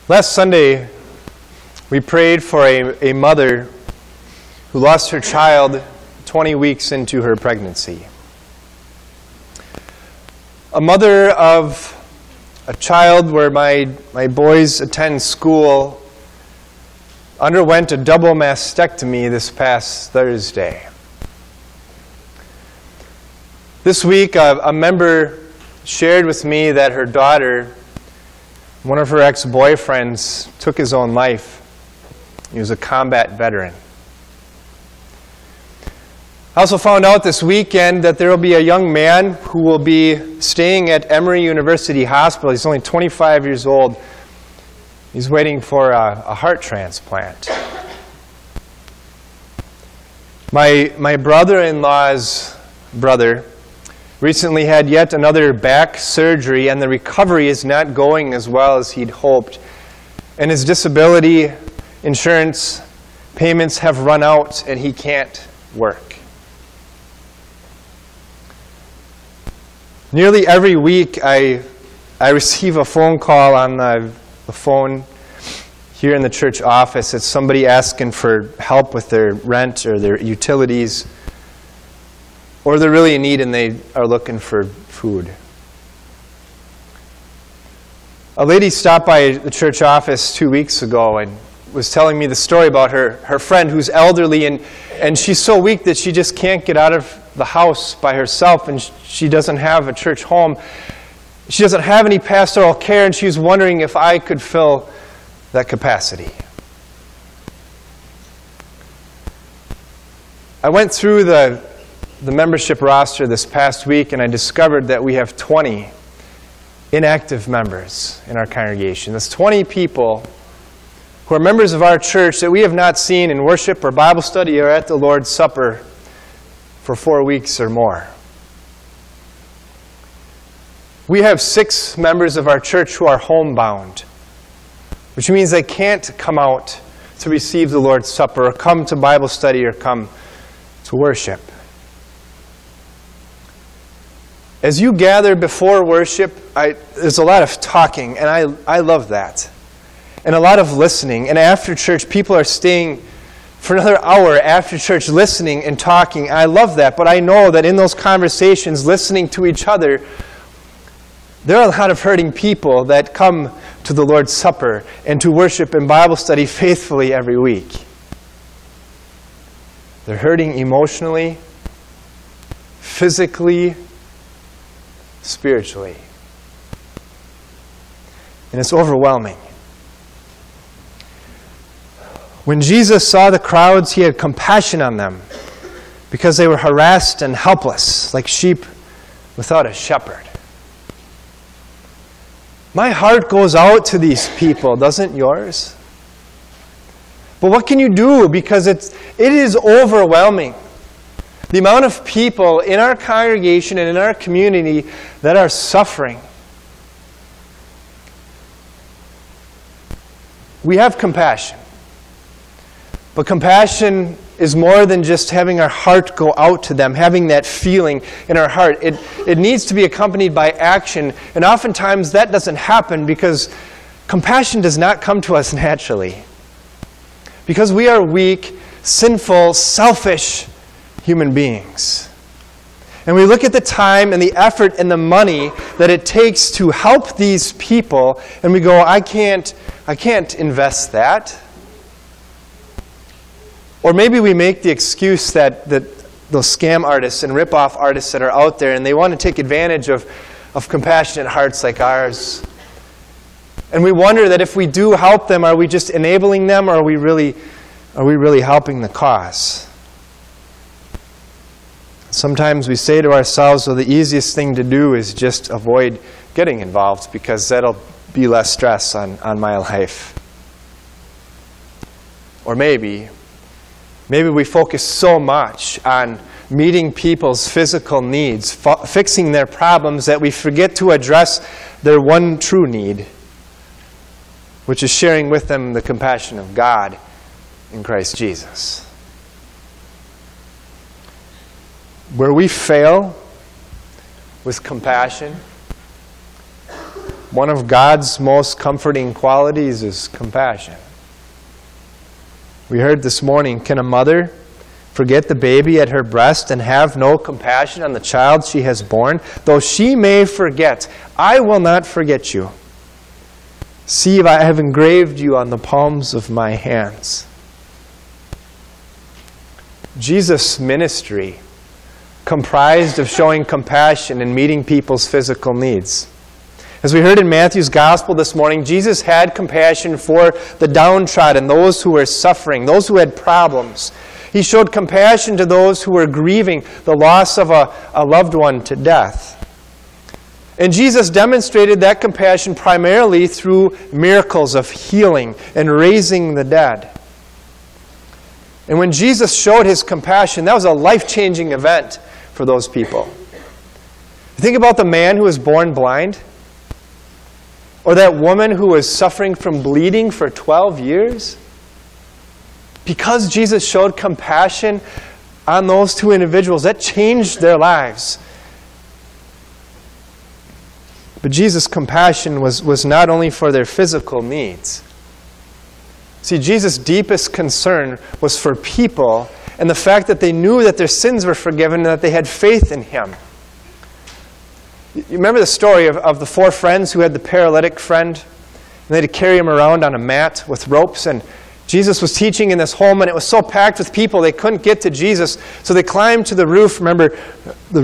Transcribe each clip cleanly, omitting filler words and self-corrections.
Last Sunday, we prayed for a mother who lost her child 20 weeks into her pregnancy. A mother of a child where my boys attend school underwent a double mastectomy this past Thursday. This week, a member shared with me that her daughter, one of her ex-boyfriends, took his own life. He was a combat veteran. I also found out this weekend that there will be a young man who will be staying at Emory University Hospital. He's only 25 years old. He's waiting for a heart transplant. My brother-in-law's brother recently had yet another back surgery, and the recovery is not going as well as he'd hoped. And his disability insurance payments have run out, and he can't work. Nearly every week, I receive a phone call on the phone here in the church office. It's somebody asking for help with their rent or their utilities, or they're really in need and they are looking for food. A lady stopped by the church office 2 weeks ago and was telling me the story about her friend who's elderly, and she's so weak that she just can't get out of the house by herself, and she doesn't have a church home. She doesn't have any pastoral care, and she's wondering if I could fill that capacity. I went through the membership roster this past week, and I discovered that we have 20 inactive members in our congregation. That's 20 people who are members of our church that we have not seen in worship or Bible study or at the Lord's Supper for 4 weeks or more. We have 6 members of our church who are homebound, which means they can't come out to receive the Lord's Supper or come to Bible study or come to worship. As you gather before worship, there's a lot of talking, and I love that. And a lot of listening. And after church, people are staying for another hour after church listening and talking. I love that, but I know that in those conversations, listening to each other, there are a lot of hurting people that come to the Lord's Supper and to worship and Bible study faithfully every week. They're hurting emotionally, physically, spiritually. And it's overwhelming. When Jesus saw the crowds, he had compassion on them because they were harassed and helpless, like sheep without a shepherd. My heart goes out to these people, doesn't yours? But what can you do? Because it is overwhelming. The amount of people in our congregation and in our community that are suffering. We have compassion. But compassion is more than just having our heart go out to them, having that feeling in our heart. It needs to be accompanied by action, and oftentimes that doesn't happen because compassion does not come to us naturally. Because we are weak, sinful, selfish human beings. And we look at the time and the effort and the money that it takes to help these people, and we go, I can't invest that. Or maybe we make the excuse that those scam artists and rip-off artists that are out there, and they want to take advantage of compassionate hearts like ours. And we wonder that if we do help them, are we just enabling them, or are we really helping the cause? Sometimes we say to ourselves, well, the easiest thing to do is just avoid getting involved because that'll be less stress on my life. Or maybe we focus so much on meeting people's physical needs, fixing their problems, that we forget to address their one true need, which is sharing with them the compassion of God in Christ Jesus. Where we fail with compassion one of God's most comforting qualities is compassion. We heard this morning, can a mother forget the baby at her breast and have no compassion on the child she has borne? Though she may forget, I will not forget you. See, I have engraved you on the palms of my hands. Jesus' ministry comprised of showing compassion and meeting people's physical needs. As we heard in Matthew's Gospel this morning, Jesus had compassion for the downtrodden, those who were suffering, those who had problems. He showed compassion to those who were grieving the loss of a loved one to death. And Jesus demonstrated that compassion primarily through miracles of healing and raising the dead. And when Jesus showed his compassion, that was a life-changing event for those people. Think about the man who was born blind, or that woman who was suffering from bleeding for 12 years. Because Jesus showed compassion on those two individuals, that changed their lives. But Jesus' compassion was not only for their physical needs. See, Jesus' deepest concern was for people and the fact that they knew that their sins were forgiven and that they had faith in him. You remember the story of the 4 friends who had the paralytic friend? And they had to carry him around on a mat with ropes. And Jesus was teaching in this home, and it was so packed with people they couldn't get to Jesus. So they climbed to the roof. Remember, the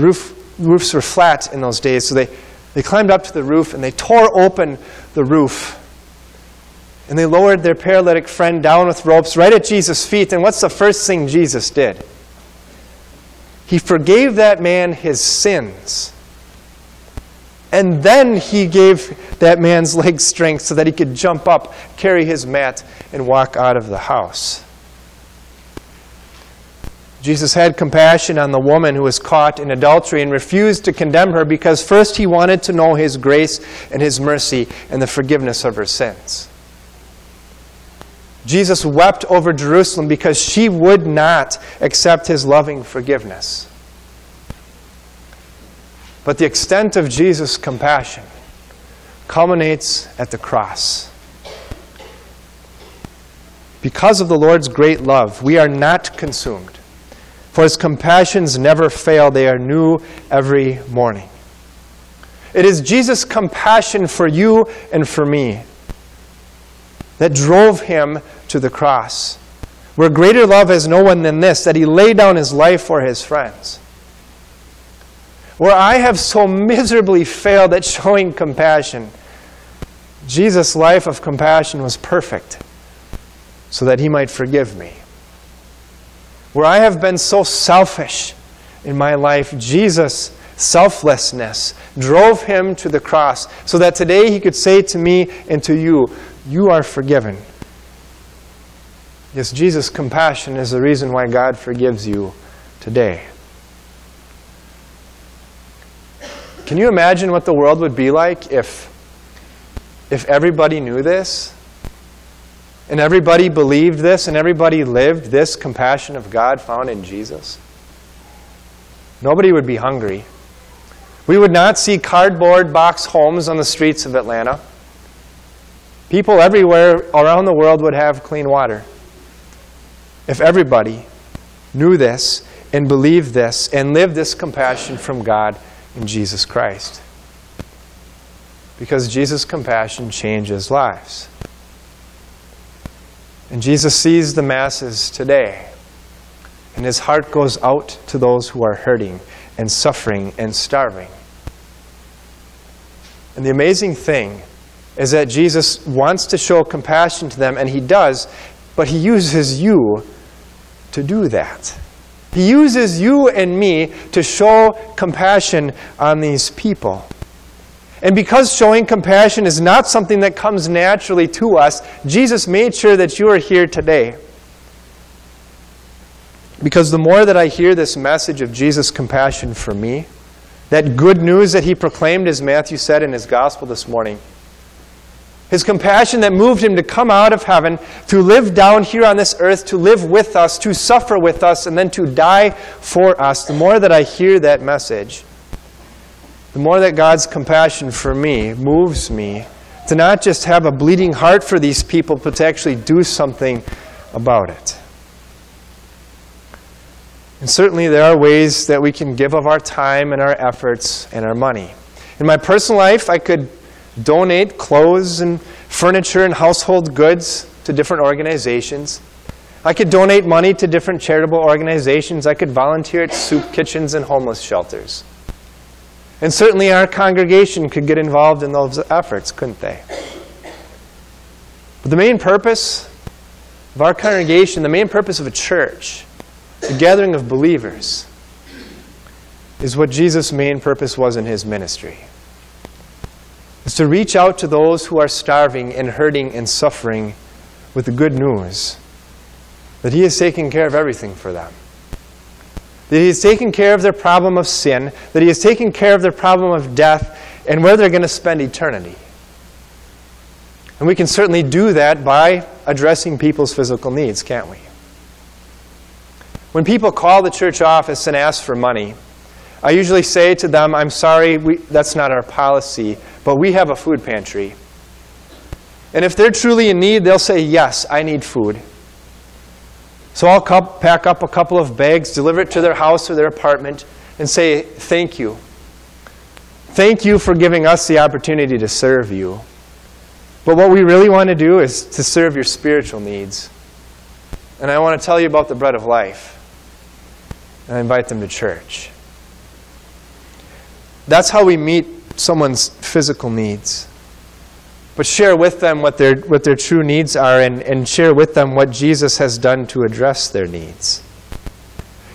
roofs were flat in those days. So they climbed up to the roof, and they tore open the roof. And they lowered their paralytic friend down with ropes right at Jesus' feet. And what's the first thing Jesus did? He forgave that man his sins. And then he gave that man's leg strength so that he could jump up, carry his mat, and walk out of the house. Jesus had compassion on the woman who was caught in adultery and refused to condemn her because first he wanted to know his grace and his mercy and the forgiveness of her sins. Jesus wept over Jerusalem because she would not accept his loving forgiveness. But the extent of Jesus' compassion culminates at the cross. Because of the Lord's great love, we are not consumed. For his compassions never fail. They are new every morning. It is Jesus' compassion for you and for me that drove him to the cross, where greater love has no one than this, that he laid down his life for his friends. Where I have so miserably failed at showing compassion, Jesus' life of compassion was perfect so that he might forgive me. Where I have been so selfish in my life, Jesus' selflessness drove him to the cross so that today he could say to me and to you, you are forgiven. Yes, Jesus' compassion is the reason why God forgives you today. Can you imagine what the world would be like if everybody knew this? And everybody believed this, and everybody lived this compassion of God found in Jesus? Nobody would be hungry. We would not see cardboard box homes on the streets of Atlanta. People everywhere around the world would have clean water. If everybody knew this and believed this and lived this compassion from God in Jesus Christ. Because Jesus' compassion changes lives. And Jesus sees the masses today. And his heart goes out to those who are hurting and suffering and starving. And the amazing thing is that Jesus wants to show compassion to them, and he does, but he uses you to do that. He uses you and me to show compassion on these people. And because showing compassion is not something that comes naturally to us, Jesus made sure that you are here today. Because the more that I hear this message of Jesus' compassion for me, that good news that he proclaimed, as Matthew said in his gospel this morning, his compassion that moved him to come out of heaven, to live down here on this earth, to live with us, to suffer with us, and then to die for us, the more that I hear that message, the more that God's compassion for me moves me to not just have a bleeding heart for these people, but to actually do something about it. And certainly there are ways that we can give of our time and our efforts and our money. In my personal life, I could donate clothes and furniture and household goods to different organizations. I could donate money to different charitable organizations. I could volunteer at soup kitchens and homeless shelters. And certainly our congregation could get involved in those efforts, couldn't they? But the main purpose of our congregation, the main purpose of a church, a gathering of believers, is what Jesus' main purpose was in his ministry. It's to reach out to those who are starving and hurting and suffering with the good news that he is taking care of everything for them. That he is taking care of their problem of sin, that he is taking care of their problem of death, and where they're going to spend eternity. And we can certainly do that by addressing people's physical needs, can't we? When people call the church office and ask for money, I usually say to them, I'm sorry, that's not our policy, but we have a food pantry. And if they're truly in need, they'll say, yes, I need food. So I'll pack up a couple of bags, deliver it to their house or their apartment, and say, thank you. Thank you for giving us the opportunity to serve you. But what we really want to do is to serve your spiritual needs. And I want to tell you about the bread of life. And I invite them to church. That's how we meet someone's physical needs. But share with them what their true needs are, and share with them what Jesus has done to address their needs.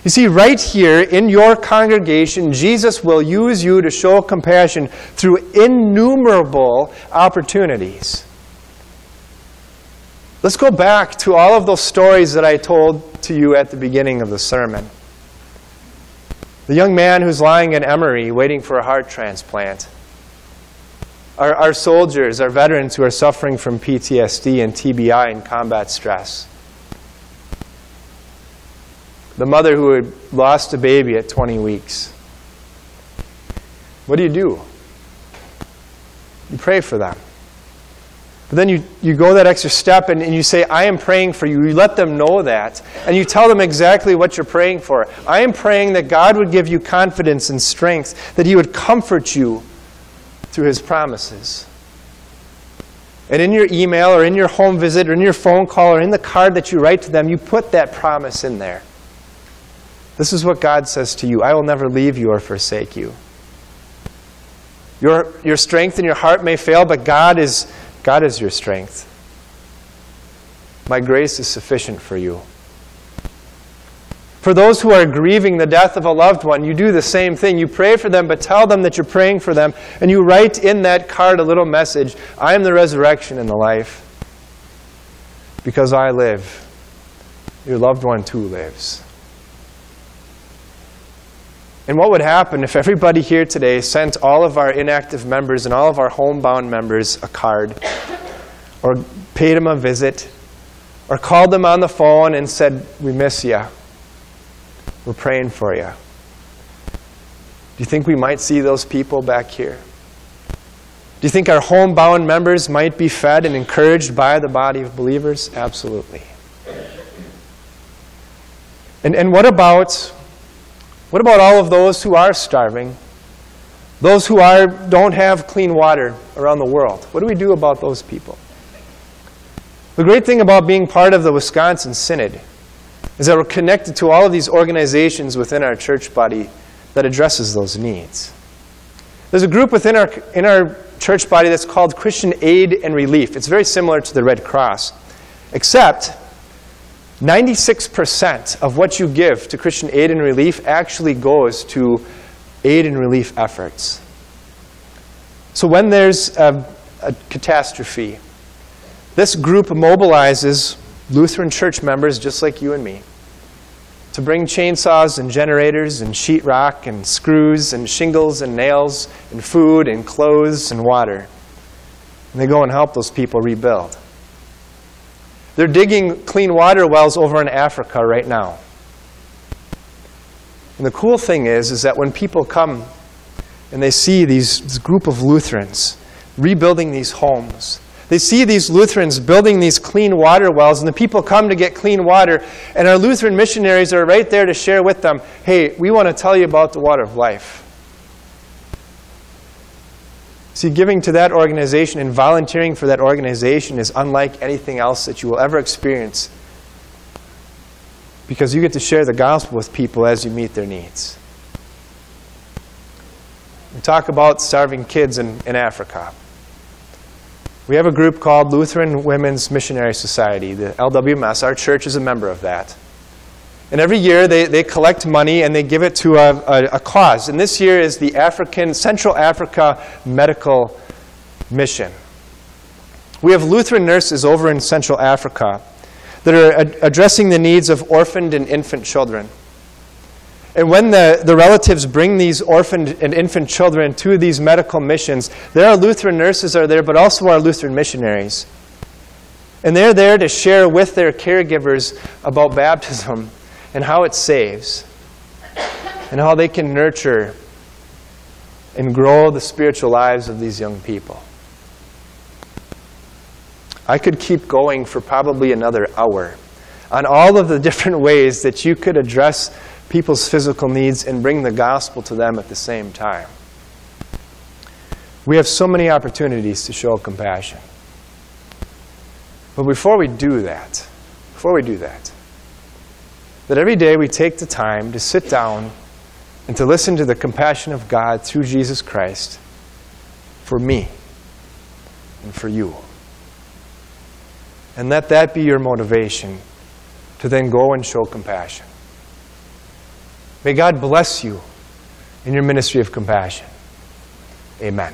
You see, right here in your congregation, Jesus will use you to show compassion through innumerable opportunities. Let's go back to all of those stories that I told to you at the beginning of the sermon. The young man who's lying in Emory waiting for a heart transplant. Our soldiers, our veterans who are suffering from PTSD and TBI and combat stress. The mother who had lost a baby at 20 weeks. What do? You pray for them. But then you go that extra step and you say, I am praying for you. You let them know that. And you tell them exactly what you're praying for. I am praying that God would give you confidence and strength, that he would comfort you through his promises. And in your email or in your home visit or in your phone call or in the card that you write to them, you put that promise in there. This is what God says to you. I will never leave you or forsake you. Your strength in your heart may fail, but God is your strength. My grace is sufficient for you. For those who are grieving the death of a loved one, you do the same thing. You pray for them, but tell them that you're praying for them. And you write in that card a little message, I am the resurrection and the life. Because I live, your loved one too lives. And what would happen if everybody here today sent all of our inactive members and all of our homebound members a card, or paid them a visit, or called them on the phone and said, we miss you. We're praying for you. Do you think we might see those people back here? Do you think our homebound members might be fed and encouraged by the body of believers? Absolutely. And what about all of those who are starving? Those who don't have clean water around the world? What do we do about those people? The great thing about being part of the Wisconsin Synod is that we're connected to all of these organizations within our church body that addresses those needs. There's a group within our church body that's called Christian Aid and Relief. It's very similar to the Red Cross, except 96% of what you give to Christian Aid and Relief actually goes to aid and relief efforts. So when there's a catastrophe, this group mobilizes Lutheran church members just like you and me to bring chainsaws and generators and sheetrock and screws and shingles and nails and food and clothes and water. And they go and help those people rebuild. They're digging clean water wells over in Africa right now. And the cool thing is that when people come and they see this group of Lutherans rebuilding these homes. They see these Lutherans building these clean water wells, and the people come to get clean water, and our Lutheran missionaries are right there to share with them, hey, we want to tell you about the water of life. See, giving to that organization and volunteering for that organization is unlike anything else that you will ever experience, because you get to share the gospel with people as you meet their needs. We talk about starving kids in Africa. We have a group called Lutheran Women's Missionary Society, the LWMS. Our church is a member of that. And every year they collect money and they give it to a cause. And this year is the Central Africa Medical Mission. We have Lutheran nurses over in Central Africa that are addressing the needs of orphaned and infant children. And when the relatives bring these orphaned and infant children to these medical missions, there are Lutheran nurses are there, but also our Lutheran missionaries. And they're there to share with their caregivers about baptism and how it saves, and how they can nurture and grow the spiritual lives of these young people. I could keep going for probably another hour on all of the different ways that you could address people's physical needs and bring the gospel to them at the same time. We have so many opportunities to show compassion. But before we do that, that every day we take the time to sit down and to listen to the compassion of God through Jesus Christ for me and for you. And let that be your motivation to then go and show compassion. May God bless you in your ministry of compassion. Amen.